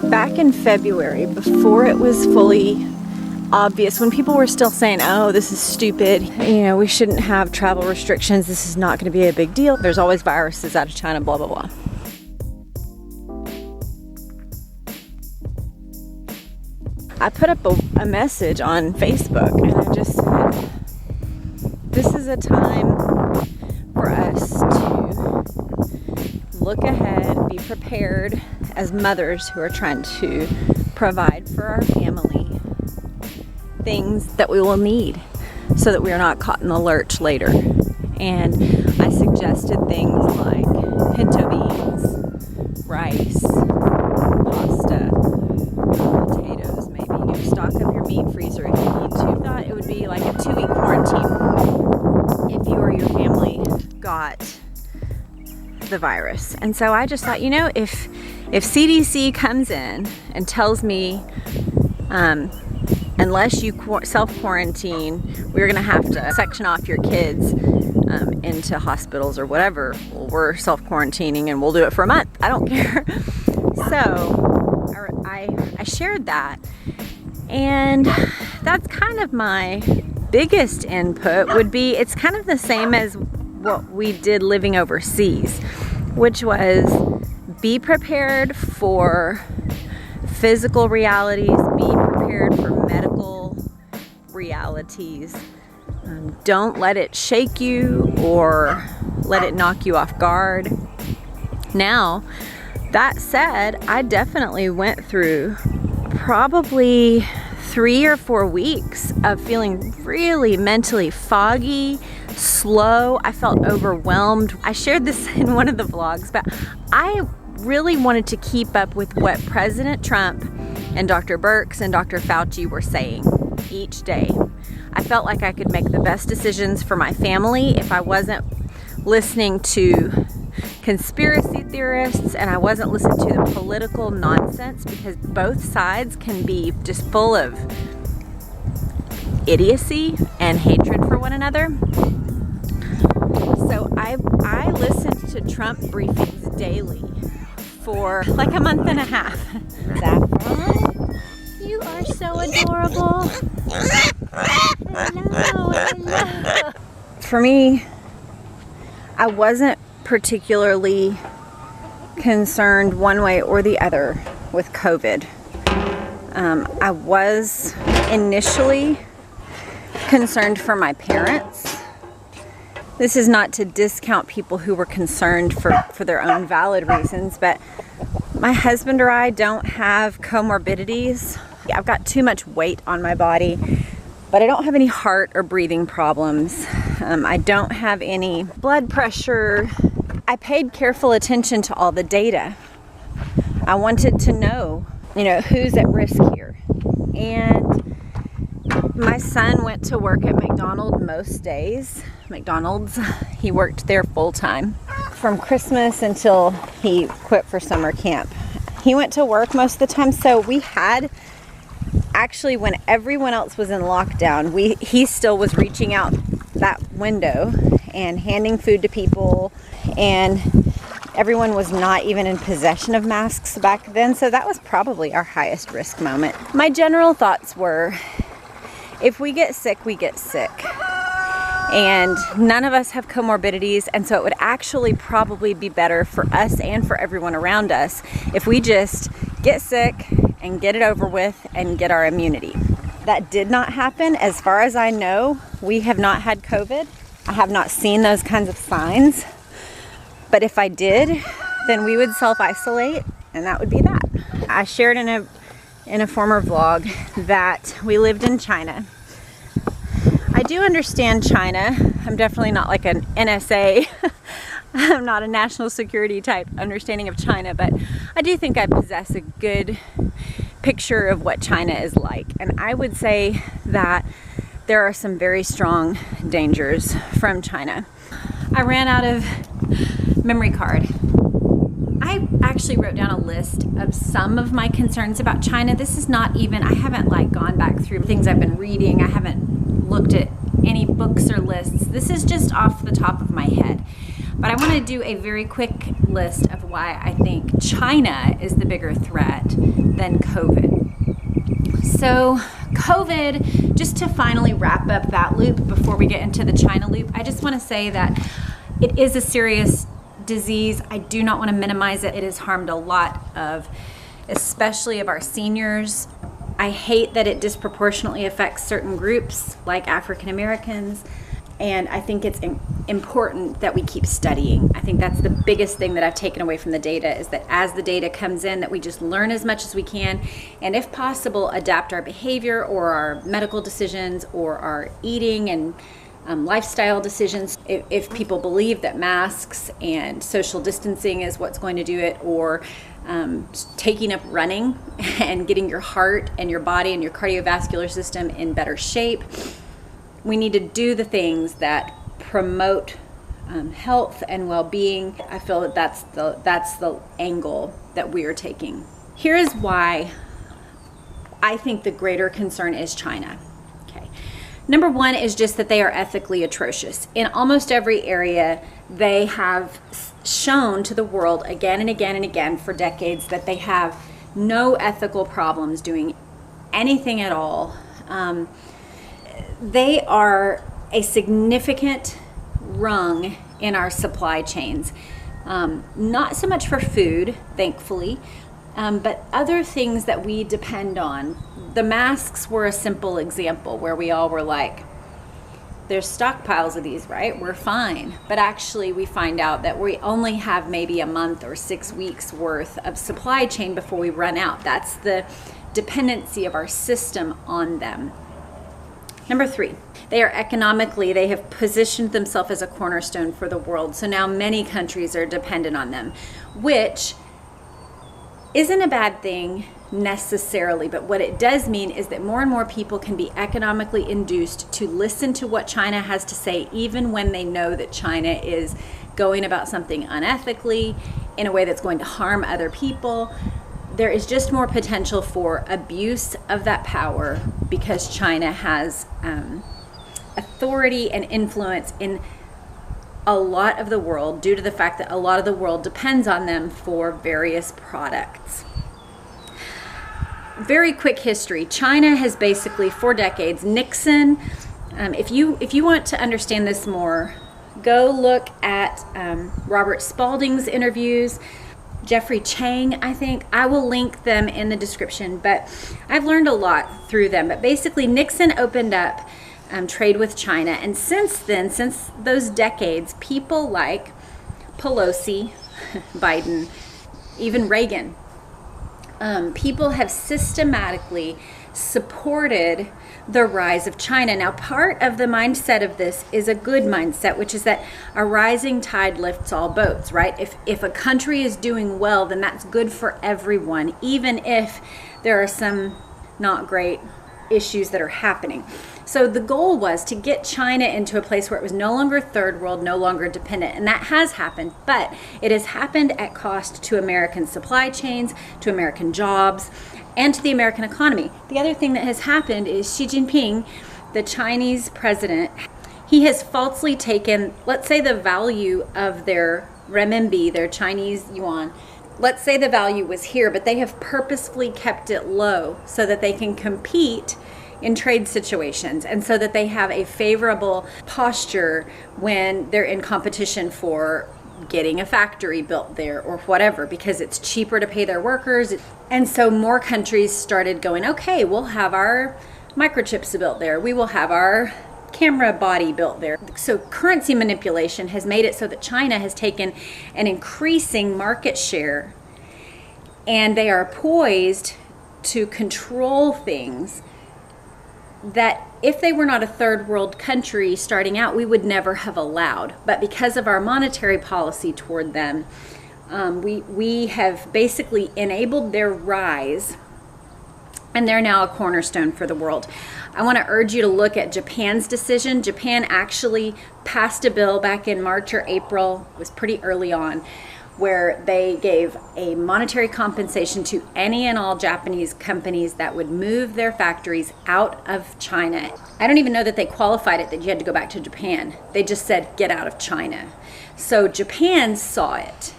Back in February, before it was fully obvious, when people were still saying, oh, this is stupid, you know, we shouldn't have travel restrictions, this is not going to be a big deal, there's always viruses out of China, blah, blah, blah. I put up a message on Facebook and I just said, this is a time for us to look ahead, be prepared as mothers who are trying to provide for our family things that we will need so that we are not caught in the lurch later. And I suggested things like pinto beans, rice, pasta, potatoes, maybe, you know, stock up your meat freezer if you need to. I thought it would be like a 2-week quarantine if you or your family got the virus. And so I just thought, you know, if CDC comes in and tells me unless you self-quarantine, we're gonna have to section off your kids into hospitals or whatever, well, we're self-quarantining and we'll do it for a month. I don't care. So I shared that, and that's kind of my biggest input would be, it's kind of the same as what we did living overseas, which was be prepared for physical realities, be prepared for medical realities. Don't let it shake you or let it knock you off guard. Now, that said, I definitely went through probably 3 or 4 weeks of feeling really mentally foggy, slow. I felt overwhelmed. I shared this in one of the vlogs, but I really wanted to keep up with what President Trump and Dr. Birx and Dr. Fauci were saying each day. I felt like I could make the best decisions for my family if I wasn't listening to conspiracy theorists and I wasn't listening to the political nonsense, because both sides can be just full of idiocy and hatred for one another. So I listened to Trump briefings daily for like a month and a half. Saffron, you are so adorable. Hello. For me, I wasn't particularly concerned one way or the other with COVID. I was initially concerned for my parents. This is not to discount people who were concerned for their own valid reasons, but my husband or I don't have comorbidities. I've got too much weight on my body, but I don't have any heart or breathing problems. I don't have any blood pressure. I paid careful attention to all the data. I wanted to know, you know, who's at risk here. And my son went to work at McDonald's. He worked there full time from Christmas until he quit for summer camp. He went to work most of the time, so we had, actually when everyone else was in lockdown, he still was reaching out that window and handing food to people, and everyone was not even in possession of masks back then, so that was probably our highest risk moment. My general thoughts were, if we get sick, we get sick. And none of us have comorbidities, and so it would actually probably be better for us and for everyone around us if we just get sick and get it over with and get our immunity. That did not happen. As far as I know, we have not had COVID. I have not seen those kinds of signs. But if I did, then we would self-isolate, and that would be that. I shared in a former vlog that we lived in China. I do understand China. I'm definitely not like an NSA. I'm not a national security type understanding of China, but I do think I possess a good picture of what China is like. And I would say that there are some very strong dangers from China. I ran out of memory card. I actually wrote down a list of some of my concerns about China. This is not even, I haven't like gone back through things I've been reading. I haven't looked at any books or lists. This is just off the top of my head. But I want to do a very quick list of why I think China is the bigger threat than COVID. So COVID, just to finally wrap up that loop before we get into the China loop, I just want to say that it is a serious disease. I do not want to minimize it. It has harmed a lot of, especially of our seniors. I hate that it disproportionately affects certain groups like African Americans, and I think it's important that we keep studying. I think that's the biggest thing that I've taken away from the data, is that as the data comes in, that we just learn as much as we can, and if possible, adapt our behavior or our medical decisions or our eating and lifestyle decisions. If people believe that masks and social distancing is what's going to do it, or taking up running and getting your heart and your body and your cardiovascular system in better shape, we need to do the things that promote health and well-being. I feel that that's the angle that we are taking. Here is why I think the greater concern is China. Okay. Number one is just that they are ethically atrocious. In almost every area, they have shown to the world again and again and again for decades that they have no ethical problems doing anything at all. They are a significant rung in our supply chains. Not so much for food, thankfully, but other things that we depend on. The masks were a simple example where we all were like, there's stockpiles of these, right? We're fine. But actually we find out that we only have maybe a month or 6 weeks worth of supply chain before we run out. That's the dependency of our system on them. Number three, they have positioned themselves as a cornerstone for the world. So now many countries are dependent on them, which isn't a bad thing necessarily, but what it does mean is that more and more people can be economically induced to listen to what China has to say, even when they know that China is going about something unethically, in a way that's going to harm other people. There is just more potential for abuse of that power because China has authority and influence in a lot of the world due to the fact that a lot of the world depends on them for various products. Very quick history. China has basically, for decades, Nixon, if you want to understand this more, go look at Robert Spalding's interviews, Jeffrey Chang, I think. I will link them in the description, but I've learned a lot through them. But basically, Nixon opened up trade with China, and since then, since those decades, people like Pelosi, Biden, even Reagan, people have systematically supported the rise of China. Now, part of the mindset of this is a good mindset, which is that a rising tide lifts all boats, right? If a country is doing well, then that's good for everyone, even if there are some not great issues that are happening. So the goal was to get China into a place where it was no longer third world, no longer dependent. And that has happened, but it has happened at cost to American supply chains, to American jobs, and to the American economy. The other thing that has happened is Xi Jinping, the Chinese president, he has falsely taken, let's say, the value of their renminbi, their Chinese yuan. Let's say the value was here, but they have purposefully kept it low so that they can compete in trade situations, and so that they have a favorable posture when they're in competition for getting a factory built there or whatever, because it's cheaper to pay their workers. And so more countries started going, okay, we'll have our microchips built there, we will have our camera body built there. So currency manipulation has made it so that China has taken an increasing market share, and they are poised to control things that if they were not a third world country starting out, we would never have allowed. But because of our monetary policy toward them, we have basically enabled their rise, and they're now a cornerstone for the world. I want to urge you to look at Japan's decision. Japan actually passed a bill back in March or April, it was pretty early on, where they gave a monetary compensation to any and all Japanese companies that would move their factories out of China. I don't even know that they qualified it that you had to go back to Japan. They just said, get out of China. So Japan saw it.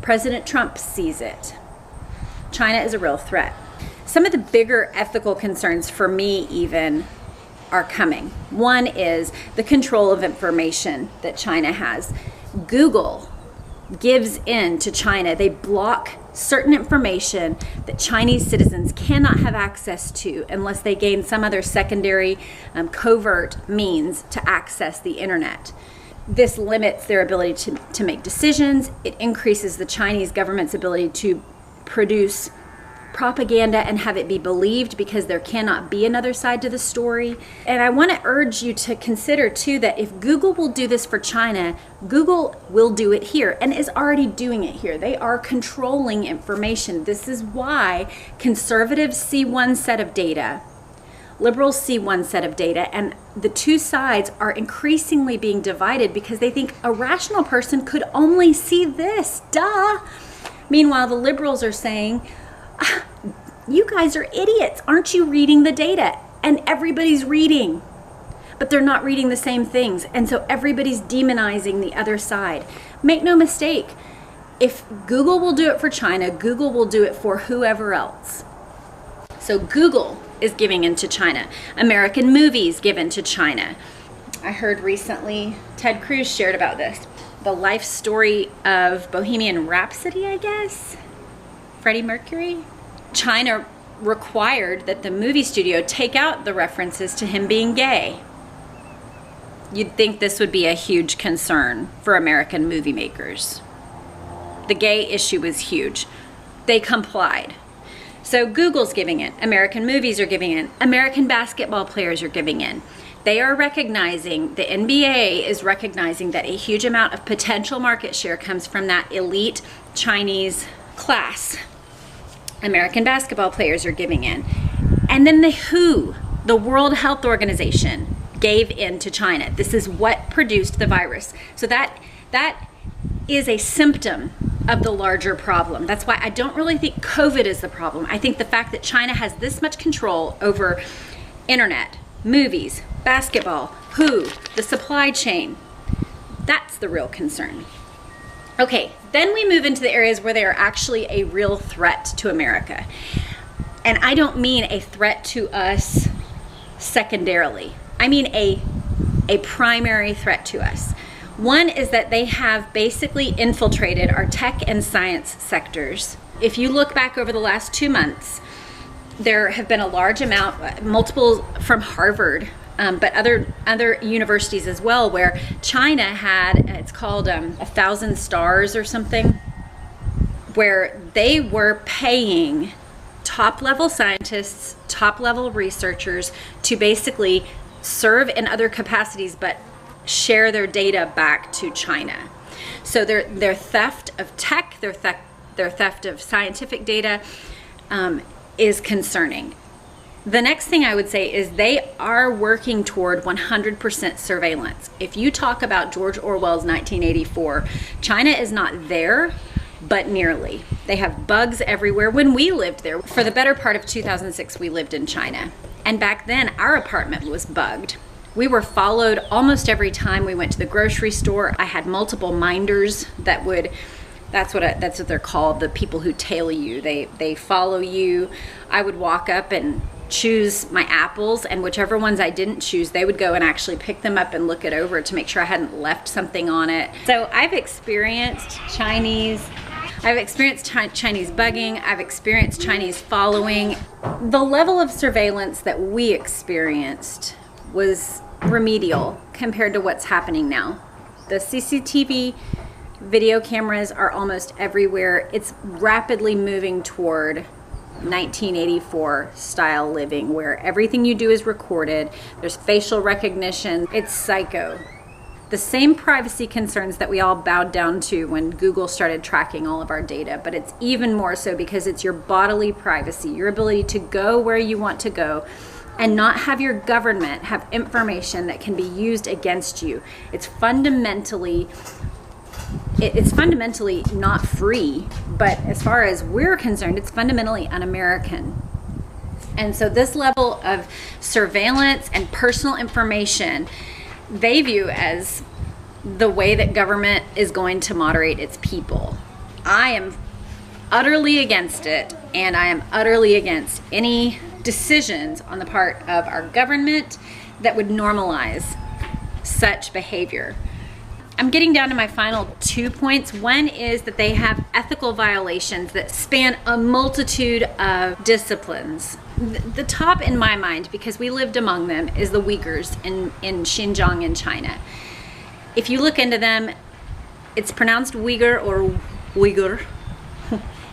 President Trump sees it. China is a real threat. Some of the bigger ethical concerns for me even are coming. One is the control of information that China has. Google gives in to China. They block certain information that Chinese citizens cannot have access to unless they gain some other secondary covert means to access the internet. This limits their ability to make decisions. It increases the Chinese government's ability to produce propaganda and have it be believed, because there cannot be another side to the story. And I want to urge you to consider too that if Google will do this for China, Google will do it here and is already doing it here. They are controlling information. This is why conservatives see one set of data, liberals see one set of data, and the two sides are increasingly being divided because they think a rational person could only see this. Duh. Meanwhile, the liberals are saying, you guys are idiots. Aren't you reading the data? And everybody's reading, but they're not reading the same things. And so everybody's demonizing the other side. Make no mistake, if Google will do it for China, Google will do it for whoever else. So Google is giving in to China. American movies give in to China. I heard recently, Ted Cruz shared about this. The life story of Bohemian Rhapsody, I guess? Freddie Mercury? China required that the movie studio take out the references to him being gay. You'd think this would be a huge concern for American movie makers. The gay issue was huge. They complied. So Google's giving in. American movies are giving in. American basketball players are giving in. They are recognizing, the NBA is recognizing that a huge amount of potential market share comes from that elite Chinese class. American basketball players are giving in. And then the WHO, the World Health Organization, gave in to China. This is what produced the virus. So that is a symptom of the larger problem. That's why I don't really think COVID is the problem. I think the fact that China has this much control over internet, movies, basketball, WHO, the supply chain, that's the real concern. Okay, then we move into the areas where they are actually a real threat to America. And I don't mean a threat to us secondarily. I mean a primary threat to us. One is that they have basically infiltrated our tech and science sectors. If you look back over the last 2 months, there have been a large amount, multiple from Harvard, but other universities as well, where China had, it's called 1,000 stars or something, where they were paying top-level scientists, top-level researchers to basically serve in other capacities, but share their data back to China. So their theft of tech, their theft of scientific data is concerning. The next thing I would say is they are working toward 100% surveillance. If you talk about George Orwell's 1984, China is not there, but nearly. They have bugs everywhere. When we lived there, for the better part of 2006, we lived in China. And back then, our apartment was bugged. We were followed almost every time we went to the grocery store. I had multiple minders that would, that's what they're called, the people who tail you. They follow you. I would walk up and choose my apples, and whichever ones I didn't choose, they would go and actually pick them up and look it over to make sure I hadn't left something on it. So I've experienced Chinese bugging, I've experienced Chinese following. The level of surveillance that we experienced was remedial compared to what's happening now. The CCTV video cameras are almost everywhere. It's rapidly moving toward 1984 style living, where everything you do is recorded. There's facial recognition. It's psycho. The same privacy concerns that we all bowed down to when Google started tracking all of our data, but it's even more so because it's your bodily privacy, your ability to go where you want to go and not have your government have information that can be used against you. It's fundamentally it's fundamentally not free, but as far as we're concerned, it's fundamentally un-American. And so this level of surveillance and personal information, they view as the way that government is going to moderate its people. I am utterly against it, and I am utterly against any decisions on the part of our government that would normalize such behavior. I'm getting down to my final 2 points. One is that they have ethical violations that span a multitude of disciplines. The top in my mind, because we lived among them, is the Uyghurs in Xinjiang in China. If you look into them, it's pronounced Uyghur or Uyghur,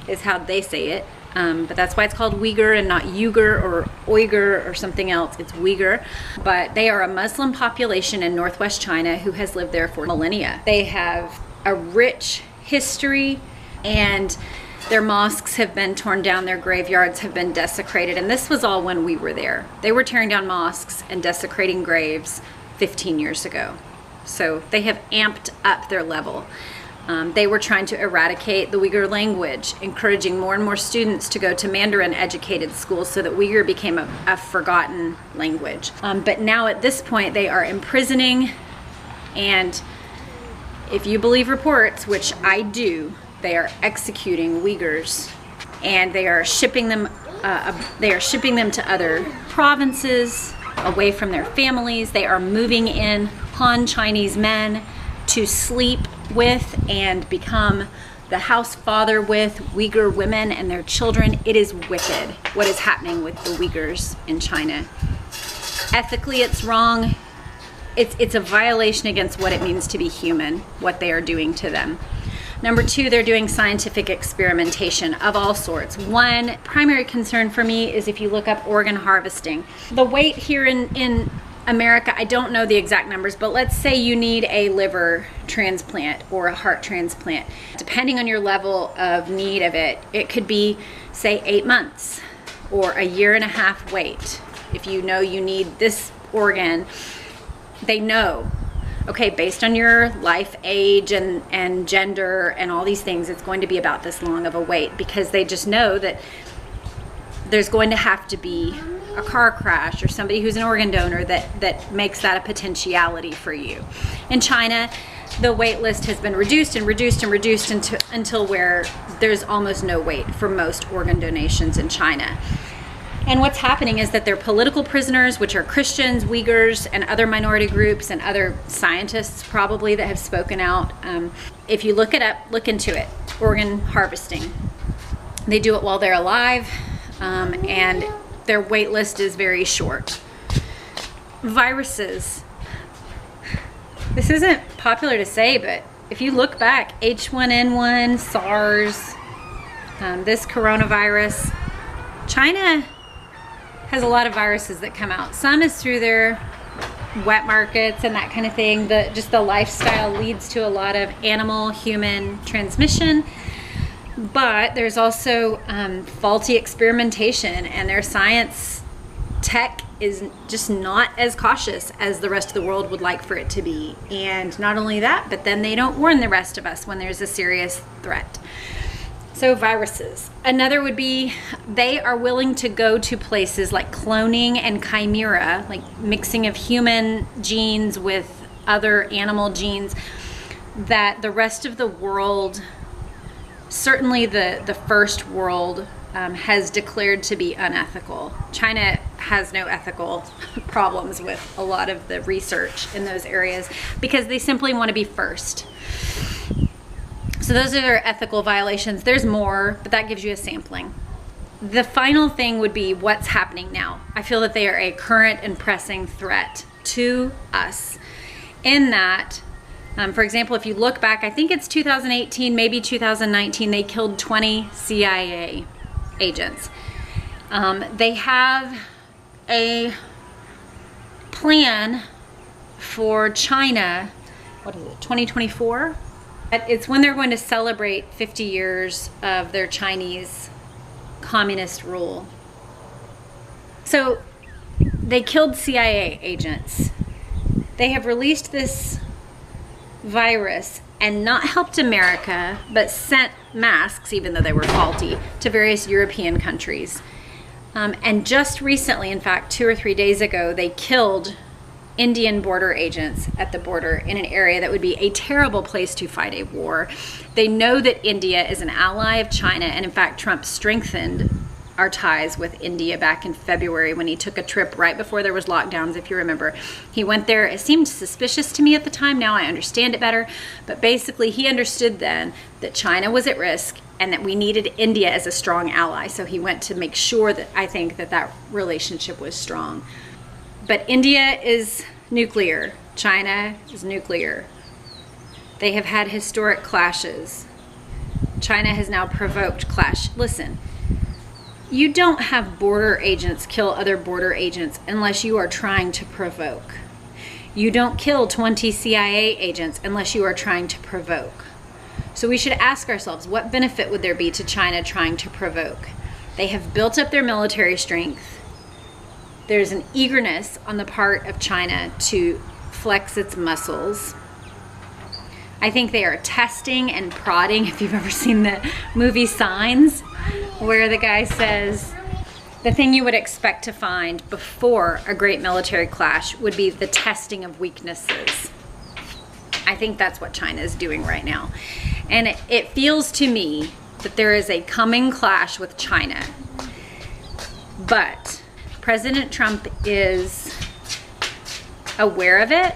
is how they say it. But that's why it's called Uyghur and not Uyghur or Uyghur or something else. It's Uyghur. But they are a Muslim population in northwest China who has lived there for millennia. They have a rich history, and their mosques have been torn down, their graveyards have been desecrated, and this was all when we were there. They were tearing down mosques and desecrating graves 15 years ago. So they have amped up their level. They were trying to eradicate the Uyghur language, encouraging more and more students to go to Mandarin-educated schools so that Uyghur became a forgotten language. But now at this point, they are imprisoning, and if you believe reports, which I do, they are executing Uyghurs, and they are shipping them. To other provinces, away from their families. They are moving in Han Chinese men to sleep with and become the house father with Uyghur women and their children. It is wicked what is happening with the Uyghurs in China. Ethically, it's wrong. It's a violation against what it means to be human, what they are doing to them. Number two, they're doing scientific experimentation of all sorts. One primary concern for me is if you look up organ harvesting. The weight here in America, I don't know the exact numbers, but let's say you need a liver transplant or a heart transplant. Depending on your level of need of it, it could be, say, 8 months or a year and a half wait. If you know you need this organ, they know, okay, based on your life, age, and gender and all these things, it's going to be about this long of a wait, because they just know that there's going to have to be a car crash or somebody who's an organ donor that makes that a potentiality for you. In China, the wait list has been reduced until where there's almost no wait for most organ donations in China. And what's happening is that they're political prisoners, which are Christians, Uyghurs, and other minority groups, and other scientists probably that have spoken out. If you look it up, look into it, organ harvesting. They do it while they're alive, and their wait list is very short. Viruses. This isn't popular to say, but if you look back, H1N1, SARS, this coronavirus, China has a lot of viruses that come out. Some is through their wet markets and that kind of thing. Just the lifestyle leads to a lot of animal-human transmission. But there's also faulty experimentation, and their science tech is just not as cautious as the rest of the world would like for it to be. And not only that, but then they don't warn the rest of us when there's a serious threat. So viruses. Another would be they are willing to go to places like cloning and chimera, like mixing of human genes with other animal genes, that the rest of the world, certainly the first world, has declared to be unethical. China has no ethical problems with a lot of the research in those areas because they simply want to be first. So those are their ethical violations. There's more, but that gives you a sampling. The final thing would be what's happening now. I feel that they are a current and pressing threat to us in that, for example, if you look back, I think it's 2018, maybe 2019, they killed 20 CIA agents. They have a plan for China, what is it, 2024? It's when they're going to celebrate 50 years of their Chinese communist rule. So they killed CIA agents. They have released this virus and not helped America, but sent masks, even though they were faulty, to various European countries. And just recently, in fact, 2 or 3 days ago, they killed Indian border agents at the border in an area that would be a terrible place to fight a war. They know that India is an ally of China, and in fact, Trump strengthened our ties with India back in February when he took a trip right before there was lockdowns, if you remember. He went there. It seemed suspicious to me at the time. Now I understand it better. But basically, he understood then that China was at risk and that we needed India as a strong ally. So he went to make sure that I think that that relationship was strong. But India is nuclear. China is nuclear. They have had historic clashes. China has now provoked clash. Listen, you don't have border agents kill other border agents unless you are trying to provoke. You don't kill 20 CIA agents unless you are trying to provoke. So we should ask ourselves, what benefit would there be to China trying to provoke? They have built up their military strength. There's an eagerness on the part of China to flex its muscles. I think they are testing and prodding. If you've ever seen the movie Signs, where the guy says, the thing you would expect to find before a great military clash would be the testing of weaknesses. I think that's what China is doing right now. And it feels to me that there is a coming clash with China. But President Trump is aware of it.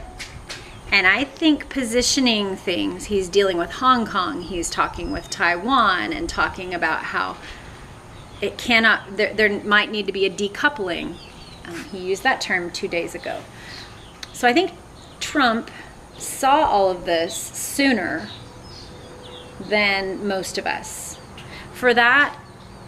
And I think positioning things, he's dealing with Hong Kong, he's talking with Taiwan and talking about how it cannot, there might need to be a decoupling. He used that term 2 days ago. So I think Trump saw all of this sooner than most of us. For that,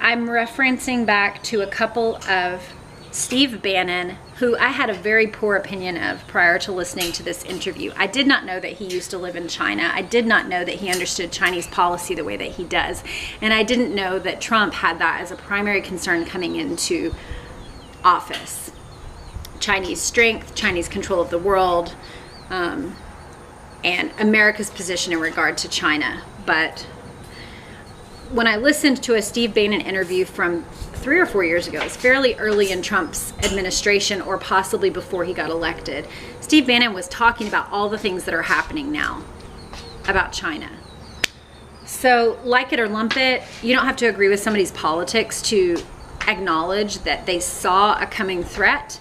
I'm referencing back to a couple of Steve Bannon, who I had a very poor opinion of prior to listening to this interview. I did not know that he used to live in China. I did not know that he understood Chinese policy the way that he does. And I didn't know that Trump had that as a primary concern coming into office. Chinese strength, Chinese control of the world, and America's position in regard to China. But when I listened to a Steve Bannon interview from 3 or 4 years ago, it's fairly early in Trump's administration or possibly before he got elected, Steve Bannon was talking about all the things that are happening now about China. So like it or lump it, you don't have to agree with somebody's politics to acknowledge that they saw a coming threat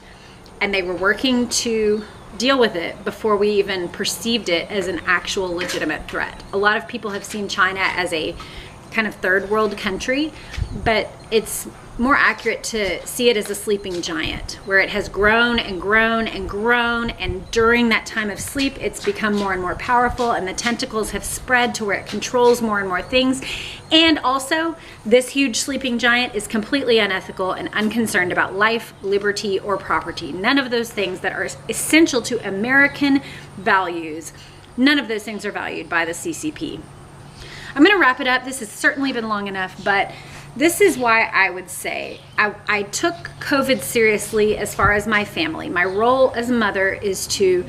and they were working to deal with it before we even perceived it as an actual legitimate threat. A lot of people have seen China as a kind of third world country, but it's more accurate to see it as a sleeping giant, where it has grown and grown and grown, and during that time of sleep it's become more and more powerful, and the tentacles have spread to where it controls more and more things. And also, this huge sleeping giant is completely unethical and unconcerned about life, liberty, or property. None of those things that are essential to American values, none of those things are valued by the CCP. I'm going to wrap it up. This has certainly been long enough, but this is why I would say I took COVID seriously as far as my family. My role as a mother is to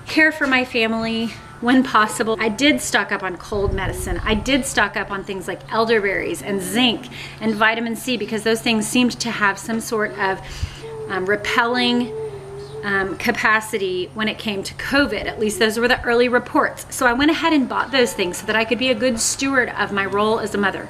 care for my family when possible. I did stock up on cold medicine. I did stock up on things like elderberries and zinc and vitamin C, because those things seemed to have some sort of repelling capacity when it came to COVID. At least those were the early reports. So I went ahead and bought those things so that I could be a good steward of my role as a mother.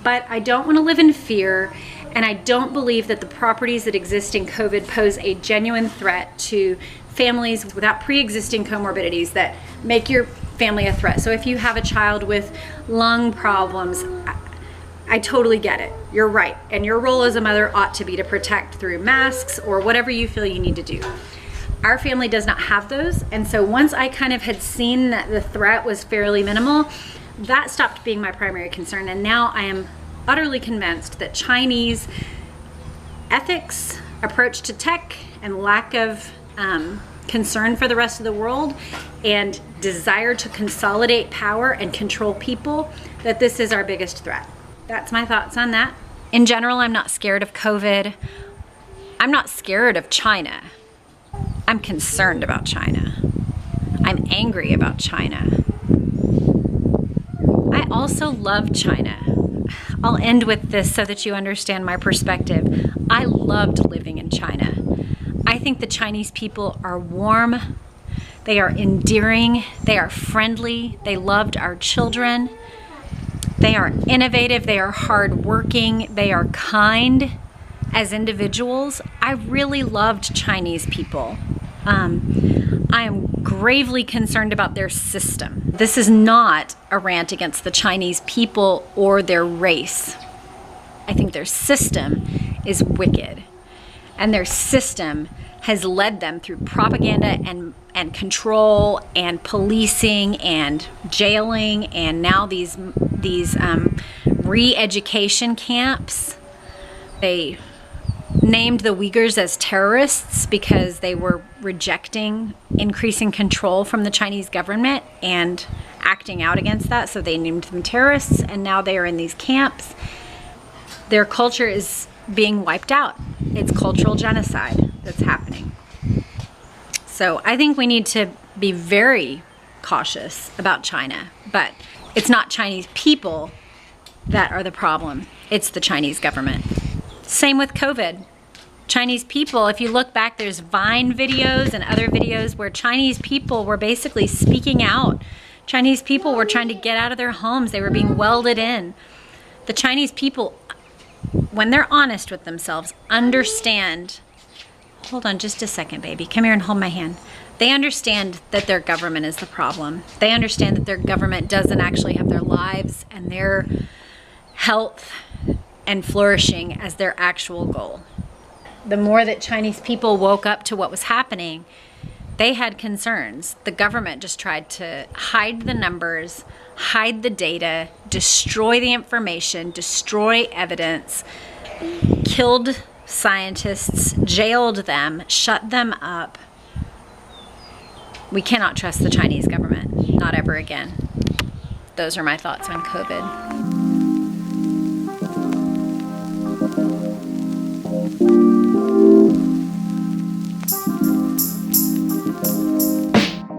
But I don't want to live in fear, and I don't believe that the properties that exist in COVID pose a genuine threat to families without pre-existing comorbidities that make your family a threat. So if you have a child with lung problems, I totally get it. You're right. And your role as a mother ought to be to protect through masks or whatever you feel you need to do. Our family does not have those. And so once I kind of had seen that the threat was fairly minimal, that stopped being my primary concern. And now I am utterly convinced that Chinese ethics, approach to tech, and lack of concern for the rest of the world and desire to consolidate power and control people, that this is our biggest threat. That's my thoughts on that. In general, I'm not scared of COVID. I'm not scared of China. I'm concerned about China. I'm angry about China. also love China. I'll end with this so that you understand my perspective. I loved living in China. I think the Chinese people are warm, they are endearing, they are friendly, they loved our children, they are innovative, they are hardworking, they are kind as individuals. I really loved Chinese people. I am gravely concerned about their system. This is not a rant against the Chinese people or their race. I think their system is wicked, and their system has led them through propaganda and control and policing and jailing, and now these re-education camps. They named the Uyghurs as terrorists because they were rejecting increasing control from the Chinese government and acting out against that, so they named them terrorists, and now they are in these camps. Their culture is being wiped out. It's cultural genocide that's happening. So I think we need to be very cautious about China, but it's not Chinese people that are the problem. It's the Chinese government. Same with COVID. Chinese people, if you look back, there's Vine videos and other videos where Chinese people were basically speaking out. Chinese people were trying to get out of their homes. They were being welded in. The Chinese people, when they're honest with themselves, understand. Hold on just a second, baby. Come here and hold my hand. They understand that their government is the problem. They understand that their government doesn't actually have their lives and their health and flourishing as their actual goal. The more that Chinese people woke up to what was happening, they had concerns. The government just tried to hide the numbers, hide the data, destroy the information, destroy evidence, killed scientists, jailed them, shut them up. We cannot trust the Chinese government, not ever again. Those are my thoughts on COVID.